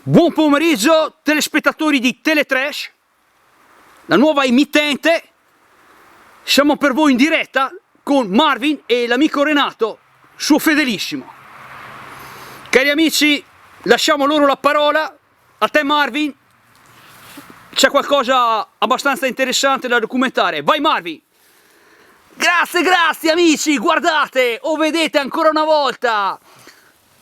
Buon pomeriggio telespettatori di Teletrash, la nuova emittente. Siamo per voi in diretta con Marvin e l'amico Renato, suo fedelissimo. Cari amici, lasciamo loro la parola. A te Marvin, c'è qualcosa abbastanza interessante da documentare. Vai Marvin! Grazie amici, guardate, o vedete ancora una volta,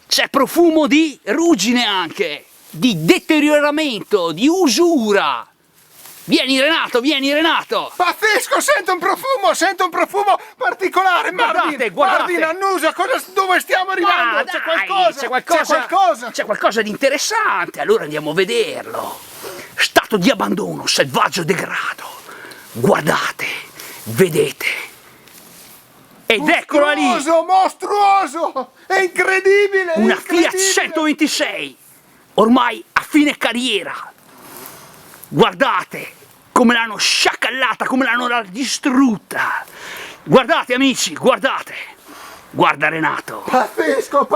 c'è profumo di ruggine anche, di deterioramento, di usura. Vieni Renato, vieni Renato! Pazzesco, sento un profumo particolare, Marvin! Guardate! Marvin, annusa, dove stiamo arrivando? Dai, c'è qualcosa di interessante, allora andiamo a vederlo. Stato di abbandono, selvaggio degrado. Guardate, vedete. Ed eccola lì! Mostruoso! È incredibile! Una Fiat 126, ormai a fine carriera. Guardate come l'hanno sciacallata, come l'hanno distrutta. Guardate amici, guardate. Guarda Renato. Pazzesco,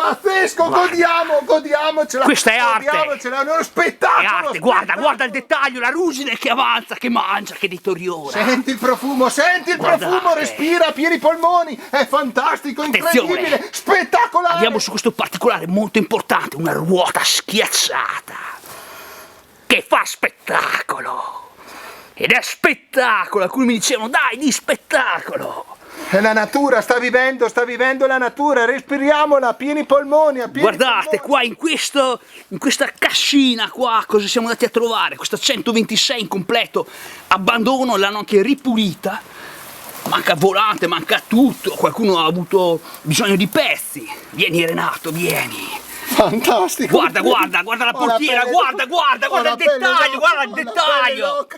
godiamocela. Questa è arte. Godiamocela, è uno spettacolo. È arte, guarda il dettaglio, la ruggine che avanza, che mangia, che deteriora. Senti il profumo, respira a pieni polmoni. È fantastico, attenzione, incredibile, spettacolare. Andiamo su questo particolare molto importante, una ruota schiacciata che fa spettacolo. Ed è spettacolo, alcuni mi dicevano dai di spettacolo. È la natura, sta vivendo la natura, respiriamola a pieni polmoni, Guardate qua in questa cascina qua cosa siamo andati a trovare, questa 126 in completo abbandono, l'hanno anche ripulita, manca volante, manca tutto, qualcuno ha avuto bisogno di pezzi. Vieni Renato, vieni. Fantastico. Guarda la portiera, guarda il dettaglio,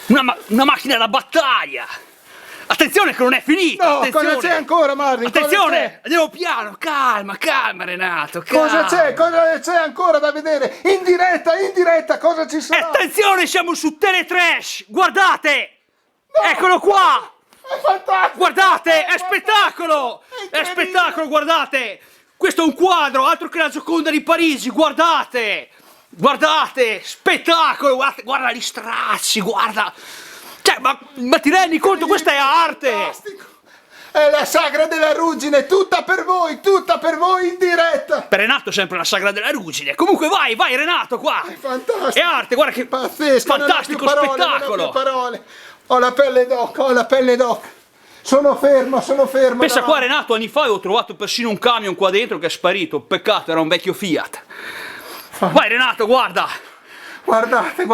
una macchina da battaglia. Attenzione che non è finito! No, attenzione. Cosa c'è ancora Marvin? Attenzione! Andiamo piano, calma Renato, calma. Cosa c'è ancora da vedere? In diretta, cosa ci sarà? Attenzione, siamo su Teletrash! Guardate! No. Eccolo qua! È fantastico! Guardate, è spettacolo! È spettacolo, guardate! Questo è un quadro, altro che la Gioconda di Parigi, guardate! Guardate, spettacolo! Guarda gli stracci, guarda! Cioè, ma ti rendi conto? Questa è arte! Fantastico. È la sagra della ruggine, tutta per voi in diretta! Per Renato sempre la sagra della ruggine. Comunque vai Renato qua! È fantastico! È arte, guarda che pazzesco! fantastico spettacolo! Non ho più parole. Ho la pelle d'oca! Sono fermo! Pensa qua Renato, anni fa avevo trovato persino un camion qua dentro che è sparito. Peccato, era un vecchio Fiat. Vai Renato, guarda! Guardate,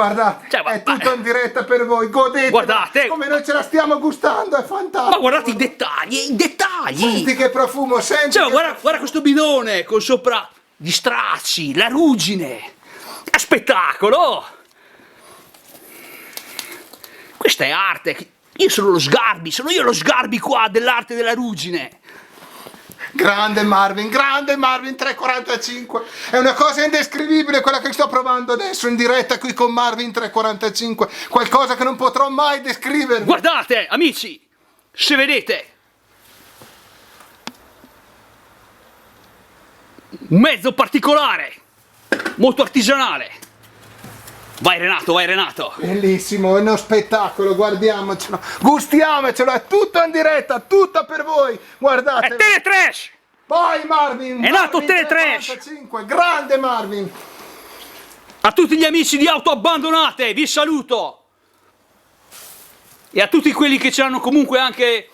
cioè, è tutto in diretta per voi, godete, guardate come noi ce la stiamo gustando, è fantastico. Ma guardate i dettagli! Senti che profumo, senti! Cioè, guarda questo bidone con sopra gli stracci, la ruggine, è spettacolo! Questa è arte, sono io lo Sgarbi qua dell'arte della ruggine. Grande Marvin 345, è una cosa indescrivibile quella che sto provando adesso in diretta qui con Marvin 345, qualcosa che non potrò mai descrivere. Guardate amici, se vedete, un mezzo particolare, molto artigianale. Vai Renato! Bellissimo, è uno spettacolo, guardiamocelo, gustiamocelo, è tutto in diretta, tutto per voi, guardate. È Teletrash! Vai Marvin! È nato Teletrash! Grande Marvin! A tutti gli amici di Auto Abbandonate, vi saluto! E a tutti quelli che ci hanno comunque anche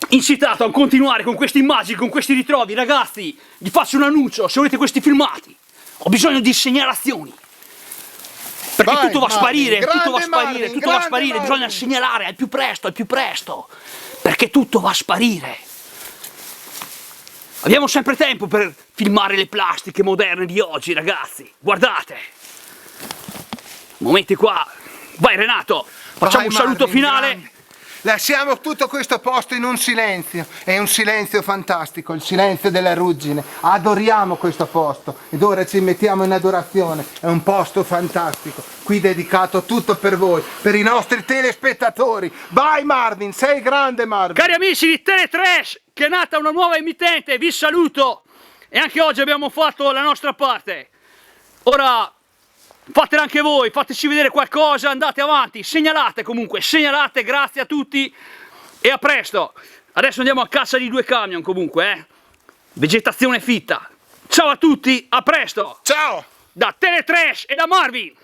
incitato a continuare con queste immagini, con questi ritrovi, ragazzi, vi faccio un annuncio, se volete questi filmati, ho bisogno di segnalazioni. Perché vai, tutto va a sparire, tutto va a sparire, Marvin. Bisogna segnalare al più presto, perché tutto va a sparire. Abbiamo sempre tempo per filmare le plastiche moderne di oggi, ragazzi, guardate. Momenti qua, vai Renato, facciamo un saluto finale. Grande. Lasciamo tutto questo posto in un silenzio, è un silenzio fantastico, il silenzio della ruggine, adoriamo questo posto ed ora ci mettiamo in adorazione, è un posto fantastico, qui dedicato tutto per voi, per i nostri telespettatori. Vai Marvin, sei grande Marvin! Cari amici di Teletrash, che è nata una nuova emittente, vi saluto e anche oggi abbiamo fatto la nostra parte. Ora fatela anche voi, fateci vedere qualcosa, andate avanti, segnalate comunque, segnalate, grazie a tutti e a presto. Adesso andiamo a caccia di 2 camion comunque, vegetazione fitta. Ciao a tutti, a presto! Ciao! Da Teletrash e da Marvin!